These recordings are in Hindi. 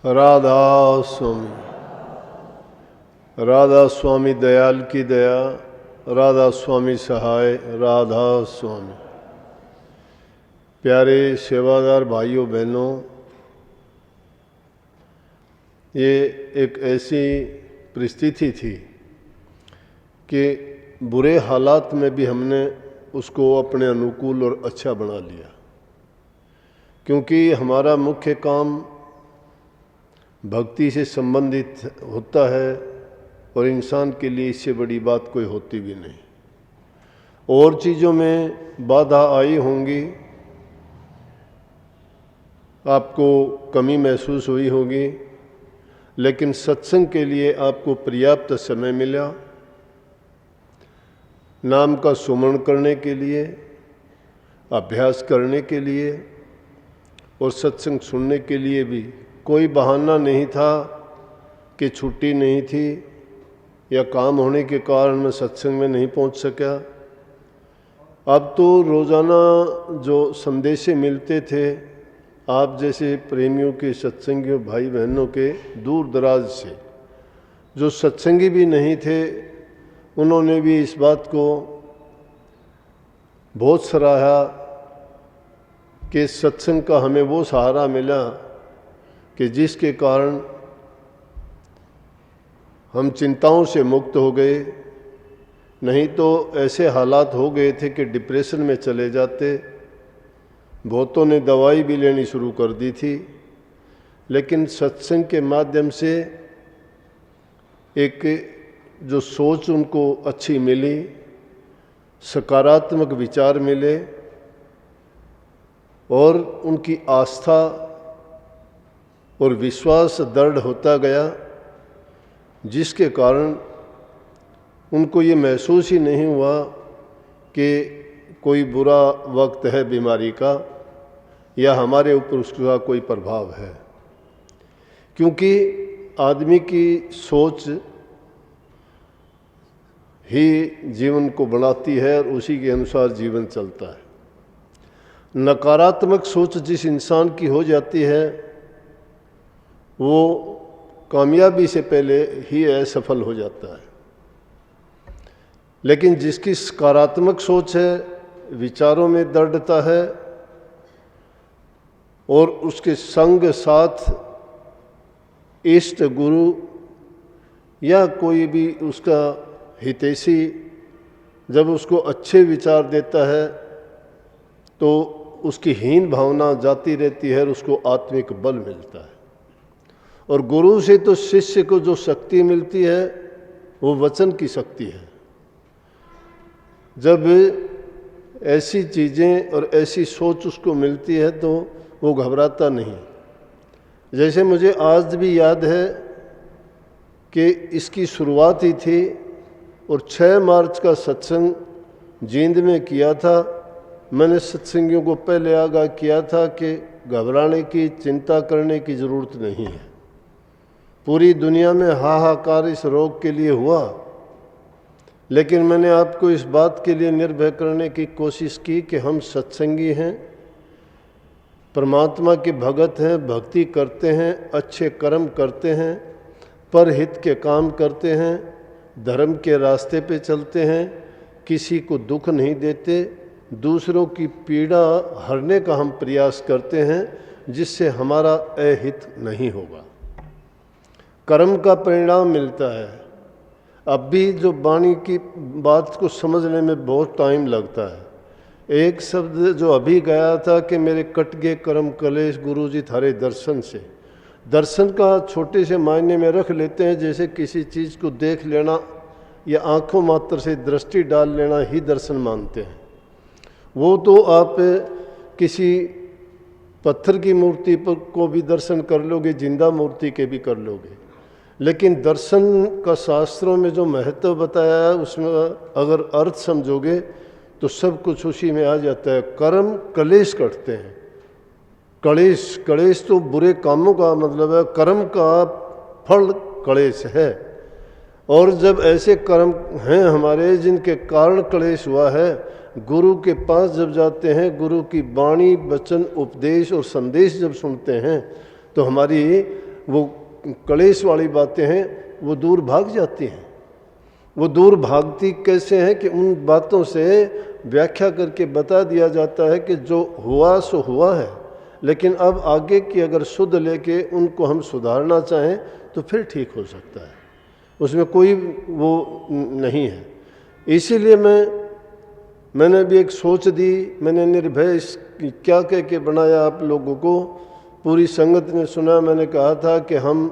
राधा स्वामी, राधा स्वामी दयाल की दया, राधा स्वामी सहाय, राधा स्वामी। प्यारे सेवादार भाइयों बहनों, ये एक ऐसी परिस्थिति थी कि बुरे हालात में भी हमने उसको अपने अनुकूल और अच्छा बना लिया, क्योंकि हमारा मुख्य काम भक्ति से संबंधित होता है और इंसान के लिए इससे बड़ी बात कोई होती भी नहीं। और चीज़ों में बाधा आई होंगी, आपको कमी महसूस हुई होगी, लेकिन सत्संग के लिए आपको पर्याप्त समय मिला, नाम का सुमरण करने के लिए, अभ्यास करने के लिए और सत्संग सुनने के लिए भी। कोई बहाना नहीं था कि छुट्टी नहीं थी या काम होने के कारण मैं सत्संग में नहीं पहुंच सका। अब तो रोज़ाना जो संदेशे मिलते थे आप जैसे प्रेमियों के, सत्संगियों भाई बहनों के दूर दराज से, जो सत्संगी भी नहीं थे उन्होंने भी इस बात को बहुत सराहा कि सत्संग का हमें वो सहारा मिला कि जिसके कारण हम चिंताओं से मुक्त हो गए। नहीं तो ऐसे हालात हो गए थे कि डिप्रेशन में चले जाते। बहुतों ने दवाई भी लेनी शुरू कर दी थी, लेकिन सत्संग के माध्यम से एक जो सोच उनको अच्छी मिली, सकारात्मक विचार मिले और उनकी आस्था और विश्वास दृढ़ होता गया, जिसके कारण उनको ये महसूस ही नहीं हुआ कि कोई बुरा वक्त है बीमारी का या हमारे ऊपर उसका कोई प्रभाव है। क्योंकि आदमी की सोच ही जीवन को बनाती है और उसी के अनुसार जीवन चलता है। नकारात्मक सोच जिस इंसान की हो जाती है वो कामयाबी से पहले ही असफल हो जाता है, लेकिन जिसकी सकारात्मक सोच है, विचारों में दृढ़ता है और उसके संग साथ इष्ट गुरु या कोई भी उसका हितैषी जब उसको अच्छे विचार देता है तो उसकी हीन भावना जाती रहती है और उसको आत्मिक बल मिलता है। और गुरु से तो शिष्य को जो शक्ति मिलती है वो वचन की शक्ति है। जब ऐसी चीज़ें और ऐसी सोच उसको मिलती है तो वो घबराता नहीं। जैसे मुझे आज भी याद है कि इसकी शुरुआत ही थी और 6 मार्च का सत्संग जींद में किया था। मैंने सत्संगियों को पहले आगाह किया था कि घबराने की, चिंता करने की ज़रूरत नहीं है। पूरी दुनिया में हाहाकार इस रोग के लिए हुआ, लेकिन मैंने आपको इस बात के लिए निर्भय करने की कोशिश की कि हम सत्संगी हैं, परमात्मा के भगत हैं, भक्ति करते हैं, अच्छे कर्म करते हैं, परहित के काम करते हैं, धर्म के रास्ते पे चलते हैं, किसी को दुख नहीं देते, दूसरों की पीड़ा हरने का हम प्रयास करते हैं, जिससे हमारा अहित नहीं होगा। कर्म का परिणाम मिलता है। अब भी जो वाणी की बात को समझने में बहुत टाइम लगता है। एक शब्द जो अभी गया था कि मेरे कट गए कर्म कलेश गुरुजी थारे दर्शन से। दर्शन का छोटे से मायने में रख लेते हैं, जैसे किसी चीज़ को देख लेना या आंखों मात्र से दृष्टि डाल लेना ही दर्शन मानते हैं। वो तो आप किसी पत्थर की मूर्ति पर को भी दर्शन कर लोगे, जिंदा मूर्ति के भी कर लोगे, लेकिन दर्शन का शास्त्रों में जो महत्व बताया है उसमें अगर अर्थ समझोगे तो सब कुछ उसी में आ जाता है। कर्म कलेश कटते हैं। कलेश तो बुरे कामों का मतलब है, कर्म का फल कलेश है। और जब ऐसे कर्म हैं हमारे जिनके कारण कलेश हुआ है, गुरु के पास जब जाते हैं, गुरु की वाणी, वचन, उपदेश और संदेश जब सुनते हैं तो हमारी वो कलेश वाली बातें हैं वो दूर भाग जाती हैं। वो दूर भागती कैसे हैं कि उन बातों से व्याख्या करके बता दिया जाता है कि जो हुआ सो हुआ है, लेकिन अब आगे की अगर शुद्ध लेके उनको हम सुधारना चाहें तो फिर ठीक हो सकता है, उसमें कोई वो नहीं है। इसीलिए मैंने भी एक सोच दी, मैंने निर्भय क्या कह के बनाया आप लोगों को, पूरी संगत ने सुना। मैंने कहा था कि हम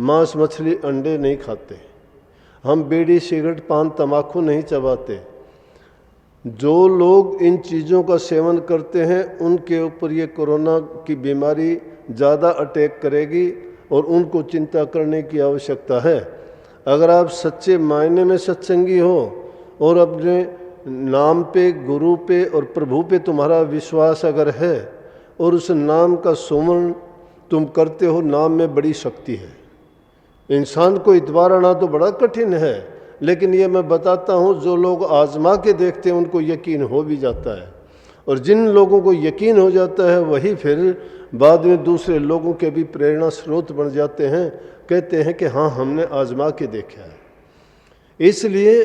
मांस मछली अंडे नहीं खाते, हम बीड़ी सिगरेट पान तंबाकू नहीं चबाते। जो लोग इन चीज़ों का सेवन करते हैं उनके ऊपर ये कोरोना की बीमारी ज़्यादा अटैक करेगी और उनको चिंता करने की आवश्यकता है। अगर आप सच्चे मायने में सत्संगी हो और अपने नाम पे, गुरु पे और प्रभु पे तुम्हारा विश्वास अगर है और उस नाम का सुमरण तुम करते हो, नाम में बड़ी शक्ति है। इंसान को इतवारना तो बड़ा कठिन है, लेकिन ये मैं बताता हूँ जो लोग आजमा के देखते हैं उनको यकीन हो भी जाता है, और जिन लोगों को यकीन हो जाता है वही फिर बाद में दूसरे लोगों के भी प्रेरणा स्रोत बन जाते हैं, कहते हैं कि हाँ हमने आजमा के देखा है। इसलिए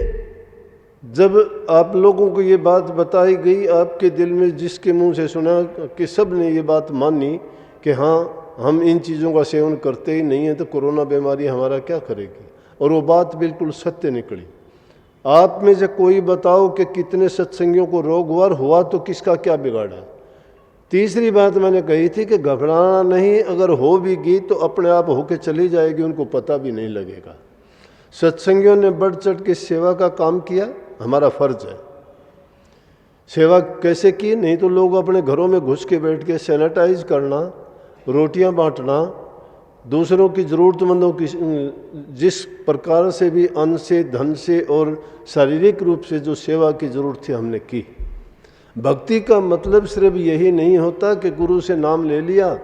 जब आप लोगों को ये बात बताई गई, आपके दिल में जिसके मुंह से सुना कि सब ने ये बात मानी कि हाँ हम इन चीज़ों का सेवन करते ही नहीं हैं तो कोरोना बीमारी हमारा क्या करेगी, और वो बात बिल्कुल सत्य निकली। आप में से कोई बताओ कि कितने सत्संगियों को रोग हुआ तो किसका क्या बिगाड़ा। तीसरी बात मैंने कही थी कि घबराना नहीं, अगर हो भी गई तो अपने आप होके चली जाएगी, उनको पता भी नहीं लगेगा। सत्संगियों ने बढ़ चढ़ के सेवा का काम किया, हमारा फर्ज है। सेवा कैसे की, नहीं तो लोग अपने घरों में घुस के बैठ के सैनिटाइज करना, रोटियां बांटना, दूसरों की ज़रूरतमंदों की जिस प्रकार से भी अन्न से, धन से और शारीरिक रूप से जो सेवा की ज़रूरत थी हमने की। भक्ति का मतलब सिर्फ यही नहीं होता कि गुरु से नाम ले लिया,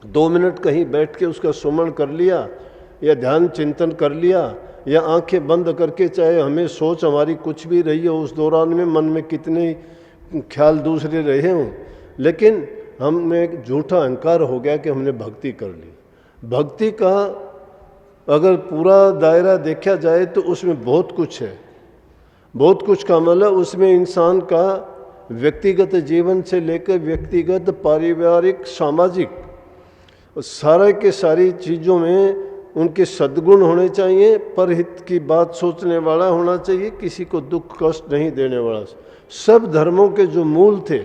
2 मिनट कहीं बैठ के उसका सुमरण कर लिया या ध्यान चिंतन कर लिया या आंखें बंद करके, चाहे हमें सोच हमारी कुछ भी रही हो उस दौरान में, मन में कितने ख्याल दूसरे रहे हों, लेकिन हमने एक झूठा अहंकार हो गया कि हमने भक्ति कर ली। भक्ति का अगर पूरा दायरा देखा जाए तो उसमें बहुत कुछ है। बहुत कुछ का मतलब उसमें इंसान का व्यक्तिगत जीवन से लेकर व्यक्तिगत, पारिवारिक, सामाजिक, सारे के सारी चीज़ों में उनके सद्गुण होने चाहिए, परहित की बात सोचने वाला होना चाहिए, किसी को दुख कष्ट नहीं देने वाला। सब धर्मों के जो मूल थे,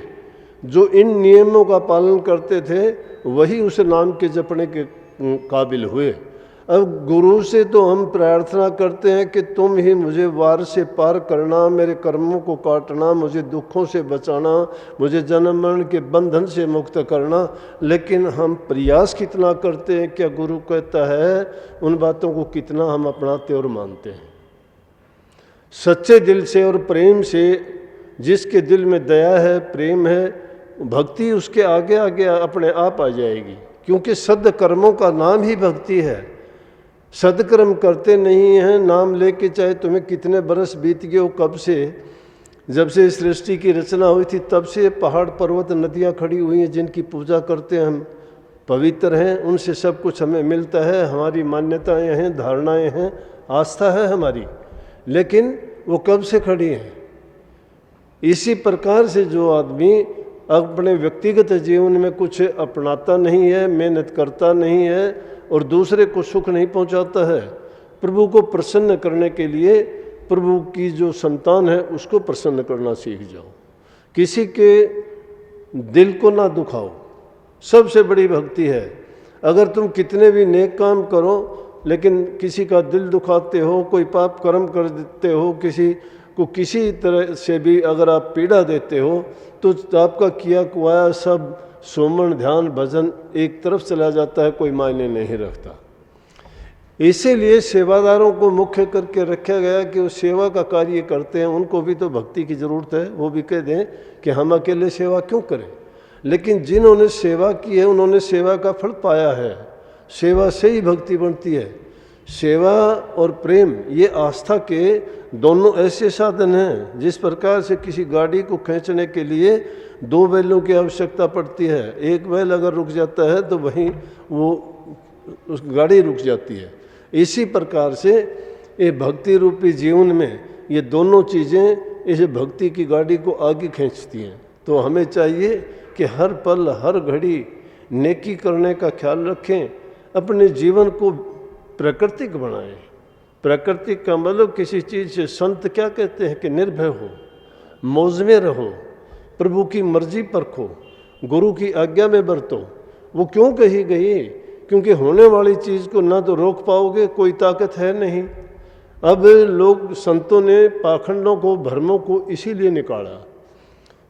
जो इन नियमों का पालन करते थे, वही उस नाम के जपने के काबिल हुए। अब गुरु से तो हम प्रार्थना करते हैं कि तुम ही मुझे वार से पार करना, मेरे कर्मों को काटना, मुझे दुखों से बचाना, मुझे जन्म मरण के बंधन से मुक्त करना, लेकिन हम प्रयास कितना करते हैं, क्या गुरु कहता है उन बातों को कितना हम अपनाते और मानते हैं। सच्चे दिल से और प्रेम से, जिसके दिल में दया है, प्रेम है, भक्ति उसके आगे आगे अपने आप आ जाएगी, क्योंकि सद्कर्मों का नाम ही भक्ति है। सद्कर्म करते नहीं हैं, नाम लेके चाहे तुम्हें कितने बरस बीत गए हो, कब से, जब से सृष्टि की रचना हुई थी तब से पहाड़ पर्वत नदियाँ खड़ी हुई हैं जिनकी पूजा करते हैं हम, पवित्र हैं, उनसे सब कुछ हमें मिलता है, हमारी मान्यताएं हैं, धारणाएं हैं, आस्था है हमारी, लेकिन वो कब से खड़ी हैं। इसी प्रकार से जो आदमी अपने व्यक्तिगत जीवन में कुछ अपनाता नहीं है, मेहनत करता नहीं है और दूसरे को सुख नहीं पहुंचाता है, प्रभु को प्रसन्न करने के लिए प्रभु की जो संतान है उसको प्रसन्न करना सीख जाओ, किसी के दिल को ना दुखाओ, सबसे बड़ी भक्ति है। अगर तुम कितने भी नेक काम करो लेकिन किसी का दिल दुखाते हो, कोई पाप कर्म कर देते हो, किसी को किसी तरह से भी अगर आप पीड़ा देते हो तो आपका किया कुआया सब सुमन, ध्यान, भजन एक तरफ चला जाता है, कोई मायने नहीं रखता। इसीलिए सेवादारों को मुख्य करके रखा गया कि वो सेवा का कार्य करते हैं, उनको भी तो भक्ति की ज़रूरत है। वो भी कह दें कि हम अकेले सेवा क्यों करें, लेकिन जिन्होंने सेवा की है उन्होंने सेवा का फल पाया है। सेवा से ही भक्ति बनती है। सेवा और प्रेम ये आस्था के दोनों ऐसे साधन हैं, जिस प्रकार से किसी गाड़ी को खींचने के लिए 2 बैलों की आवश्यकता पड़ती है। एक बैल अगर रुक जाता है तो वहीं वो उस गाड़ी रुक जाती है। इसी प्रकार से ये भक्ति रूपी जीवन में ये दोनों चीज़ें इस भक्ति की गाड़ी को आगे खींचती हैं। तो हमें चाहिए कि हर पल हर घड़ी नेकी करने का ख्याल रखें, अपने जीवन को प्राकृतिक बनाएं। प्राकृतिक का मतलब किसी चीज़ से, संत क्या कहते हैं कि निर्भय हो, मौज में रहो, प्रभु की मर्जी परखो, गुरु की आज्ञा में बरतो। वो क्यों कही गई? क्योंकि होने वाली चीज़ को ना तो रोक पाओगे, कोई ताकत है नहीं। अब लोग संतों ने पाखंडों को, भ्रमों को इसीलिए निकाला।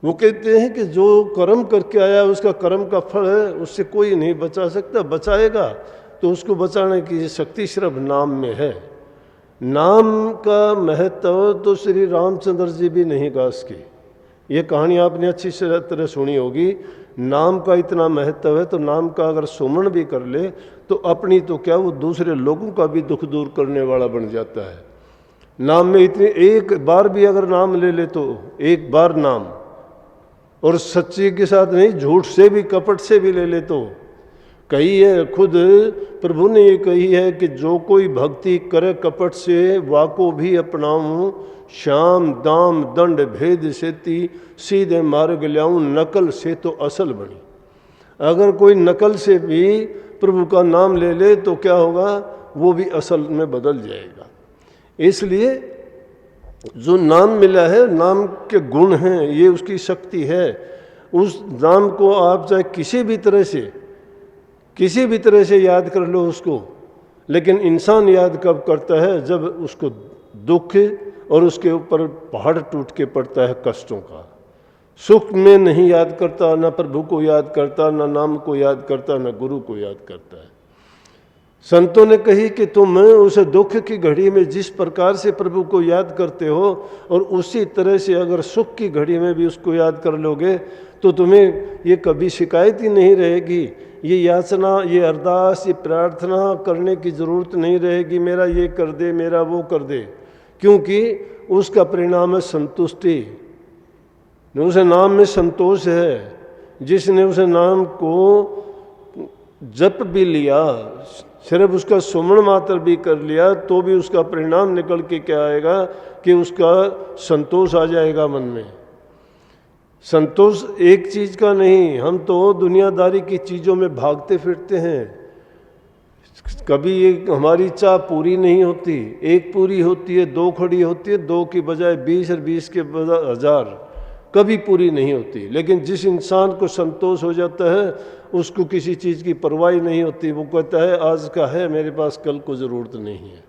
वो कहते हैं कि जो कर्म करके आया उसका कर्म का फल है, उससे कोई नहीं बचा सकता। बचाएगा तो उसको बचाने की शक्ति सिर्फ नाम में है। नाम का महत्व तो श्री रामचंद्र जी भी नहीं गा सके। ये कहानी आपने अच्छी तरह सुनी होगी। नाम का इतना महत्व है तो नाम का अगर सुमरण भी कर ले तो अपनी तो क्या, वो दूसरे लोगों का भी दुख दूर करने वाला बन जाता है। नाम में इतनी, एक बार भी अगर नाम ले ले तो एक बार नाम, और सच्ची के साथ नहीं, झूठ से भी, कपट से भी ले ले तो कही है, खुद प्रभु ने ये कही है कि जो कोई भक्ति करे कपट से, वाको भी अपनाऊं, श्याम दाम दंड भेद सेती, सीधे मार्ग ल्याऊं, नकल से तो असल बनी। अगर कोई नकल से भी प्रभु का नाम ले ले तो क्या होगा, वो भी असल में बदल जाएगा। इसलिए जो नाम मिला है, नाम के गुण हैं, ये उसकी शक्ति है। उस नाम को आप चाहे किसी भी तरह से याद कर लो उसको, लेकिन इंसान याद कब करता है? जब उसको दुख और उसके ऊपर पहाड़ टूट के पड़ता है कष्टों का। सुख में नहीं याद करता, ना प्रभु को याद करता, ना नाम को याद करता, ना गुरु को याद करता है। संतों ने कही कि तुम उस दुख की घड़ी में जिस प्रकार से प्रभु को याद करते हो, और उसी तरह से अगर सुख की घड़ी में भी उसको याद कर लोगे तो तुम्हें ये कभी शिकायत ही नहीं रहेगी। ये याचना, ये अरदास, ये प्रार्थना करने की ज़रूरत नहीं रहेगी, मेरा ये कर दे, मेरा वो कर दे, क्योंकि उसका परिणाम है संतुष्टि। उस नाम में संतोष है। जिसने उस नाम को जप भी लिया, सिर्फ उसका सुमरण मात्र भी कर लिया, तो भी उसका परिणाम निकल के क्या आएगा कि उसका संतोष आ जाएगा मन में। संतोष एक चीज़ का नहीं, हम तो दुनियादारी की चीज़ों में भागते फिरते हैं। कभी एक हमारी चाह पूरी नहीं होती, एक पूरी होती है, दो खड़ी होती है, दो की बजाय 20 और 20 के बजाय 1000, कभी पूरी नहीं होती। लेकिन जिस इंसान को संतोष हो जाता है उसको किसी चीज़ की परवाह नहीं होती। वो कहता है आज का है मेरे पास, कल को ज़रूरत नहीं है,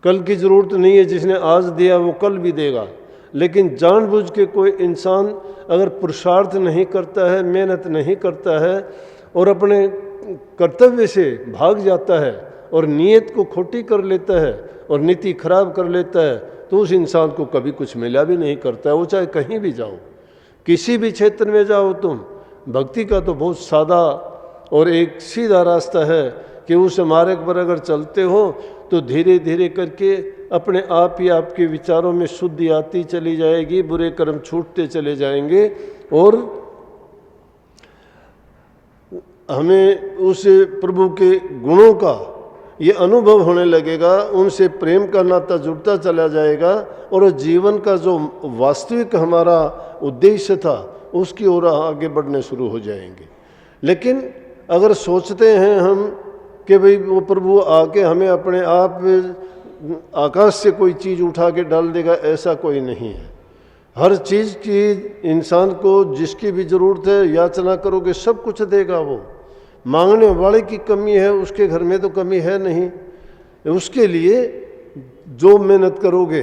कल की ज़रूरत नहीं है। जिसने आज दिया वो कल भी देगा। लेकिन जानबूझ के कोई इंसान अगर पुरुषार्थ नहीं करता है, मेहनत नहीं करता है और अपने कर्तव्य से भाग जाता है और नीयत को खोटी कर लेता है और नीति खराब कर लेता है, तो उस इंसान को कभी कुछ मिला भी नहीं करता है। वो चाहे कहीं भी जाओ, किसी भी क्षेत्र में जाओ तुम, भक्ति का तो बहुत सादा और एक सीधा रास्ता है कि उस मार्ग पर अगर चलते हो तो धीरे धीरे करके अपने आप ही आपके विचारों में शुद्धि आती चली जाएगी, बुरे कर्म छूटते चले जाएंगे और हमें उस प्रभु के गुणों का ये अनुभव होने लगेगा, उनसे प्रेम का नाता जुड़ता चला जाएगा और जीवन का जो वास्तविक हमारा उद्देश्य था उसकी ओर आगे बढ़ने शुरू हो जाएंगे। लेकिन अगर सोचते हैं हम कि भाई वो प्रभु आके हमें अपने आप आकाश से कोई चीज़ उठा के डाल देगा, ऐसा कोई नहीं है। हर चीज़ की इंसान को जिसकी भी ज़रूरत है याचना करोगे सब कुछ देगा। वो मांगने वाले की कमी है, उसके घर में तो कमी है नहीं। उसके लिए जो मेहनत करोगे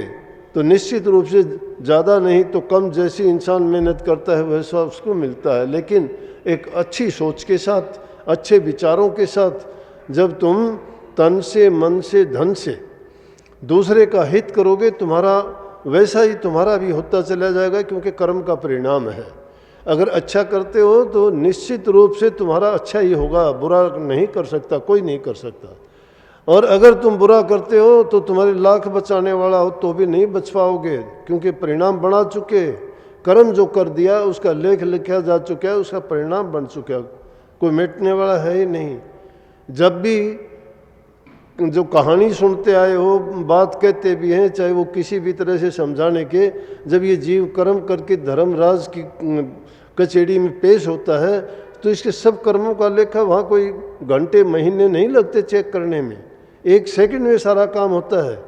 तो निश्चित रूप से ज़्यादा नहीं तो कम, जैसी इंसान मेहनत करता है वैसा उसको मिलता है। लेकिन एक अच्छी सोच के साथ, अच्छे विचारों के साथ जब तुम तन से, मन से, धन से दूसरे का हित करोगे, तुम्हारा वैसा ही तुम्हारा भी होता चला जाएगा, क्योंकि कर्म का परिणाम है। अगर अच्छा करते हो तो निश्चित रूप से तुम्हारा अच्छा ही होगा, बुरा नहीं कर सकता, कोई नहीं कर सकता। और अगर तुम बुरा करते हो तो तुम्हारे लाख बचाने वाला हो तो भी नहीं बच पाओगे, क्योंकि परिणाम बना चुके। कर्म जो कर दिया उसका लेख लिखा जा चुका है, उसका परिणाम बन चुका है, कोई मिटने वाला है ही नहीं। जब भी जो कहानी सुनते आए हो, बात कहते भी हैं, चाहे वो किसी भी तरह से समझाने के, जब ये जीव कर्म करके धर्मराज की कचहरी में पेश होता है तो इसके सब कर्मों का लेखा वहाँ कोई घंटे महीने नहीं लगते चेक करने में, 1 सेकंड में सारा काम होता है।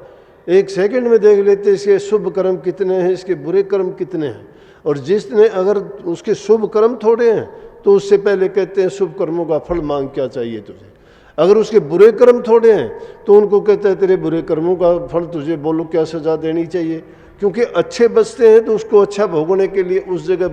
1 सेकंड में देख लेते इसके शुभ कर्म कितने हैं, इसके बुरे कर्म कितने हैं। और जिसने अगर उसके शुभ कर्म थोड़े हैं तो उससे पहले कहते हैं शुभ कर्मों का फल मांग, क्या चाहिए तुझे। अगर उसके बुरे कर्म थोड़े हैं तो उनको कहते हैं तेरे बुरे कर्मों का फल तुझे बोलो क्या सजा देनी चाहिए। क्योंकि अच्छे बचते हैं तो उसको अच्छा भोगने के लिए उस जगह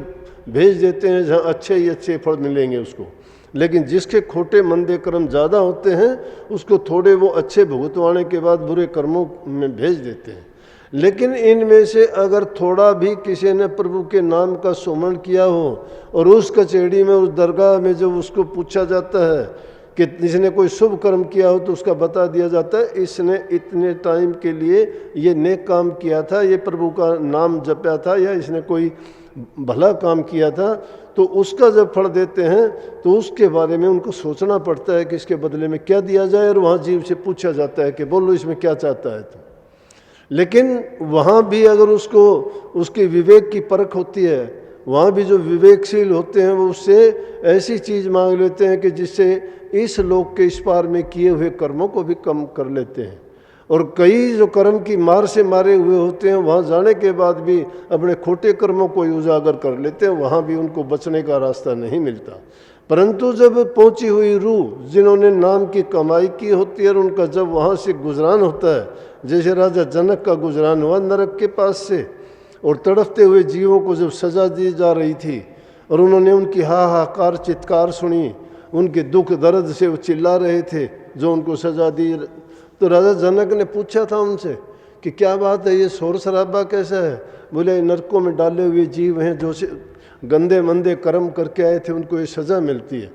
भेज देते हैं जहाँ अच्छे ही अच्छे फल मिलेंगे उसको। लेकिन जिसके खोटे मंदे कर्म ज़्यादा होते हैं उसको थोड़े वो अच्छे भुगतवाने के बाद बुरे कर्मों में भेज देते हैं। लेकिन इनमें से अगर थोड़ा भी किसी ने प्रभु के नाम का सुमरण किया हो और उस कचहरी में, उस दरगाह में जब उसको पूछा जाता है कि इसने कोई शुभ कर्म किया हो तो उसका बता दिया जाता है इसने इतने टाइम के लिए ये नेक काम किया था, ये प्रभु का नाम जपया था, या इसने कोई भला काम किया था। तो उसका जब फल देते हैं तो उसके बारे में उनको सोचना पड़ता है कि इसके बदले में क्या दिया जाए, और वहाँ जीव से पूछा जाता है कि बोलो इसमें क्या चाहता है तुम। लेकिन वहाँ भी अगर उसको उसके विवेक की परख होती है, वहाँ भी जो विवेकशील होते हैं वो उससे ऐसी चीज़ मांग लेते हैं कि जिससे इस लोक के इस पार में किए हुए कर्मों को भी कम कर लेते हैं। और कई जो कर्म की मार से मारे हुए होते हैं वहाँ जाने के बाद भी अपने खोटे कर्मों को ही उजागर कर लेते हैं, वहाँ भी उनको बचने का रास्ता नहीं मिलता। परंतु जब पहुँची हुई रूह जिन्होंने नाम की कमाई की होती है और उनका जब वहाँ से गुजरान होता है, जैसे राजा जनक का गुजरान हुआ नरक के पास से, और तड़पते हुए जीवों को जब सजा दी जा रही थी और उन्होंने उनकी हाहाकार चित्कार सुनी, उनके दुख दर्द से वो चिल्ला रहे थे जो उनको सजा दी, तो राजा जनक ने पूछा था उनसे कि क्या बात है, ये शोर शराबा कैसा है। बोले नरकों में डाले हुए जीव हैं जो गंदे मंदे कर्म करके आए थे, उनको ये सज़ा मिलती है।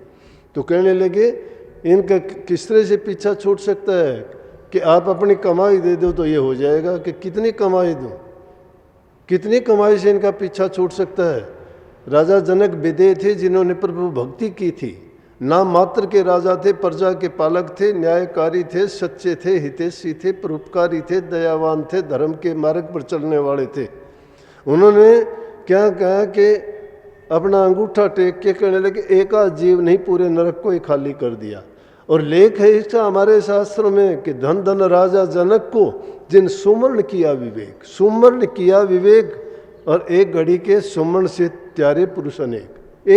तो कहने लगे इनका किस तरह से पीछा छूट सकता है कि आप अपनी कमाई दे दो तो ये हो जाएगा, कि कितनी कमाई दूँ, कितनी कमाई से इनका पीछा छूट सकता है। राजा जनक विदेह थे जिन्होंने प्रभु भक्ति की थी, नाम मात्र के राजा थे, प्रजा के पालक थे, न्यायकारी थे, सच्चे थे, हितैषी थे, परोपकारी थे, दयावान थे, धर्म के मार्ग पर चलने वाले थे। उन्होंने क्या कहा कि अपना अंगूठा टेक के कहने लगे एक आध जीव नहीं पूरे नरक को ही खाली कर दिया। और लेख है इसका हमारे शास्त्रों में कि धन धन राजा जनक को जिन सुमरण किया विवेक, सुमरण किया विवेक, और एक घड़ी के सुमरण से त्यारे पुरुष अनेक।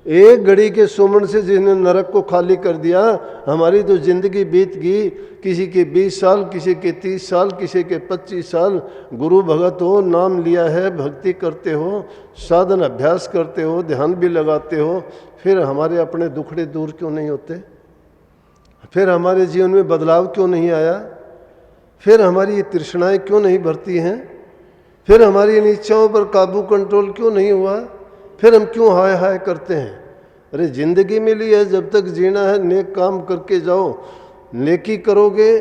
एक घड़ी के सुमरण से जिसने नरक को खाली कर दिया। हमारी तो जिंदगी बीत गई, किसी के 20 साल, किसी के 30 साल, किसी के 25 साल गुरु भगत हो, नाम लिया है, भक्ति करते हो, साधन अभ्यास करते हो, ध्यान भी लगाते हो, फिर हमारे अपने दुखड़े दूर क्यों नहीं होते? फिर हमारे जीवन में बदलाव क्यों नहीं आया? फिर हमारी ये तृष्णाएं क्यों नहीं भरती हैं? फिर हमारी इन इच्छाओं पर काबू कंट्रोल क्यों नहीं हुआ? फिर हम क्यों हाय हाय करते हैं? अरे जिंदगी मिली है, जब तक जीना है नेक काम करके जाओ। नेकी करोगे,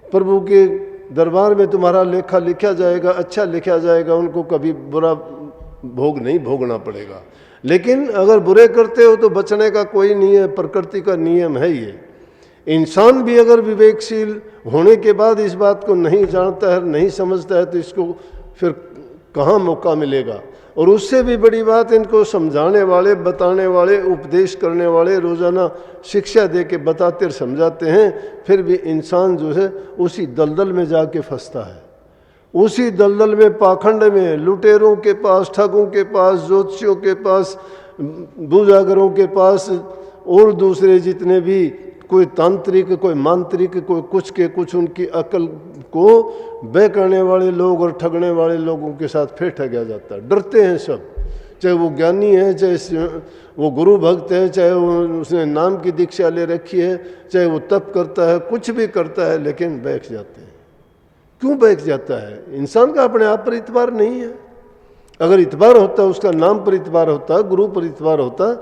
प्रभु के दरबार में तुम्हारा लेखा लिखा जाएगा, अच्छा लिखा जाएगा, उनको कभी बुरा भोग नहीं भोगना पड़ेगा। लेकिन अगर बुरे करते हो तो बचने का कोई नहीं है, प्रकृति का नियम है ये। इंसान भी अगर विवेकशील होने के बाद इस बात को नहीं जानता है, नहीं समझता है, तो इसको फिर कहाँ मौका मिलेगा। और उससे भी बड़ी बात, इनको समझाने वाले, बताने वाले, उपदेश करने वाले रोज़ाना शिक्षा दे के बताते और समझाते हैं, फिर भी इंसान जो है उसी दलदल में जाके फंसता है। उसी दलदल में, पाखंड में, लुटेरों के पास, ठगों के पास, ज्योतिषियों के पास, बुजागरों के पास, और दूसरे जितने भी, कोई तांत्रिक, कोई मांत्रिक, कोई कुछ के कुछ, उनकी अकल को बहकाने वाले लोग और ठगने वाले लोगों के साथ फिर ठगा जाता है। डरते हैं सब, चाहे वो ज्ञानी है, चाहे वो गुरु भक्त है, चाहे वो उसने नाम की दीक्षा ले रखी है, चाहे वो तप करता है, कुछ भी करता है, लेकिन बैठ जाते हैं। क्यों बैठ जाता है? इंसान का अपने आप पर इतबार नहीं है। अगर इतबार होता, उसका नाम पर इतबार होता, गुरु पर इतबार होता,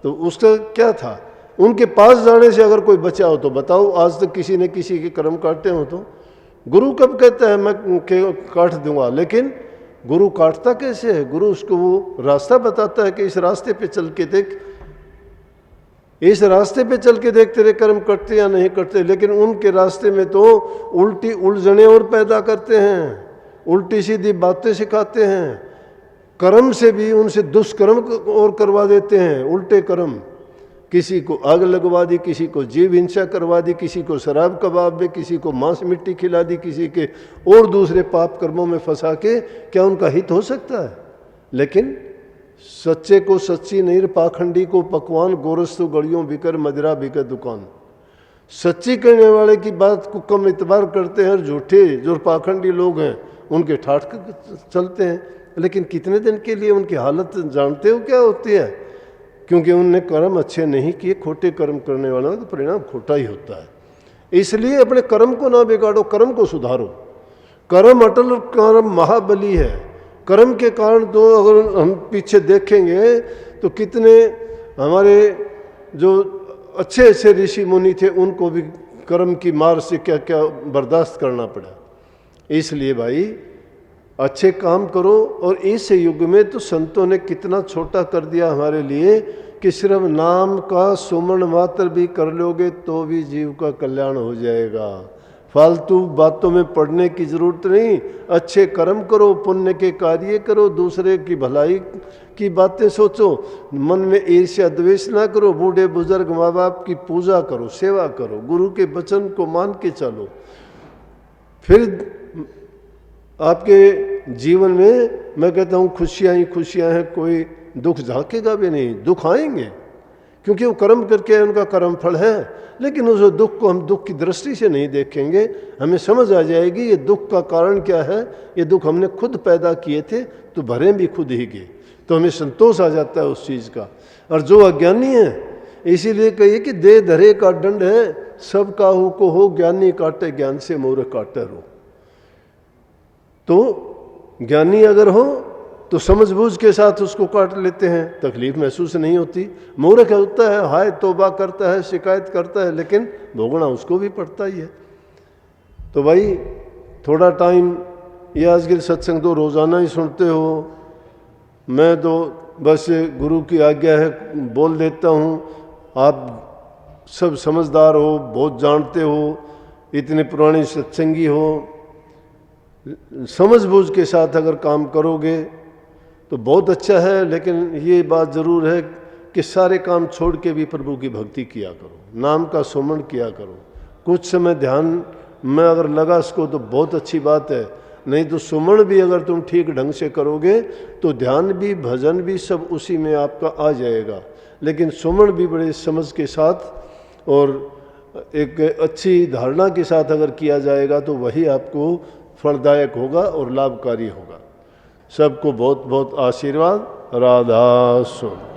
तो उसका क्या था? उनके पास जाने से अगर कोई बचा हो तो बताओ, आज तक किसी ने किसी के कर्म काटे हो तो? गुरु कब कहता है मैं काट दूंगा? लेकिन गुरु काटता कैसे है? गुरु उसको वो रास्ता बताता है कि इस रास्ते पे चल के देख, इस रास्ते पे चल के देख तेरे कर्म करते या नहीं करते, लेकिन उनके रास्ते में तो उल्टी उलझने और पैदा करते हैं, उल्टी सीधी बातें सिखाते हैं, कर्म से भी उनसे दुष्कर्म और करवा देते हैं, उल्टे कर्म। किसी को आग लगवा दी, किसी को जीव हिंसा करवा दी, किसी को शराब कबाब में, किसी को मांस मिट्टी खिला दी, किसी के और दूसरे पाप कर्मों में फंसा के क्या उनका हित हो सकता है? लेकिन सच्चे को सच्ची नहीं, पाखंडी को पकवान, गोरस्तु गड़ियों बिकर मदिरा बिकर दुकान। सच्ची कहने वाले की बात को कम इतबार करते हैं और झूठे जो पाखंडी लोग हैं उनके ठाठ चलते हैं। लेकिन कितने दिन के लिए उनकी हालत जानते हो क्या होती है? क्योंकि उनने कर्म अच्छे नहीं किए। खोटे कर्म करने वाला तो परिणाम खोटा ही होता है। इसलिए अपने कर्म को ना बिगाड़ो, कर्म को सुधारो। कर्म अटल, कर्म महाबली है। कर्म के कारण तो अगर हम पीछे देखेंगे तो कितने हमारे जो अच्छे अच्छे ऋषि मुनि थे उनको भी कर्म की मार से क्या क्या बर्दाश्त करना पड़ा। इसलिए भाई अच्छे काम करो। और इस युग में तो संतों ने कितना छोटा कर दिया हमारे लिए कि सिर्फ नाम का सुमन मात्र भी कर लोगे तो भी जीव का कल्याण हो जाएगा। फालतू बातों में पढ़ने की जरूरत नहीं। अच्छे कर्म करो, पुण्य के कार्य करो, दूसरे की भलाई की बातें सोचो, मन में ईर्ष्या द्वेष ना करो, बूढ़े बुजुर्ग माँ बाप की पूजा करो, सेवा करो, गुरु के वचन को मान के चलो। फिर आपके जीवन में मैं कहता हूँ खुशियाँ ही खुशियाँ हैं, कोई दुख झांकेगा भी नहीं। दुख आएंगे क्योंकि वो कर्म करके उनका कर्म फल है, लेकिन उस दुख को हम दुख की दृष्टि से नहीं देखेंगे। हमें समझ आ जाएगी ये दुख का कारण क्या है। ये दुख हमने खुद पैदा किए थे तो भरे भी खुद ही गए, तो हमें संतोष आ जाता है उस चीज़ का। और जो अज्ञानी है, इसीलिए कहिए कि दे धरे का दंड है, सब काहू को हो, ज्ञानी काटे ज्ञान से मोर काटे रो। तो ज्ञानी अगर हो तो समझबूझ के साथ उसको काट लेते हैं, तकलीफ महसूस नहीं होती। मूर्ख होता है, हाय तौबा करता है, शिकायत करता है, लेकिन भोगना उसको भी पड़ता ही है। तो भाई थोड़ा टाइम, ये आज के सत्संग तो रोज़ाना ही सुनते हो, मैं तो बस गुरु की आज्ञा है बोल देता हूँ। आप सब समझदार हो, बहुत जानते हो, इतने पुराने सत्संगी हो, समझबूझ के साथ अगर काम करोगे तो बहुत अच्छा है। लेकिन ये बात ज़रूर है कि सारे काम छोड़ के भी प्रभु की भक्ति किया करो, नाम का सुमरण किया करो। कुछ समय ध्यान में अगर लगा इसको तो बहुत अच्छी बात है, नहीं तो सुमरण भी अगर तुम ठीक ढंग से करोगे तो ध्यान भी भजन भी सब उसी में आपका आ जाएगा। लेकिन सुमरण भी बड़े समझ के साथ और एक अच्छी धारणा के साथ अगर किया जाएगा तो वही आपको फलदायक होगा और लाभकारी होगा। सबको बहुत बहुत आशीर्वाद। राधा स्वामी।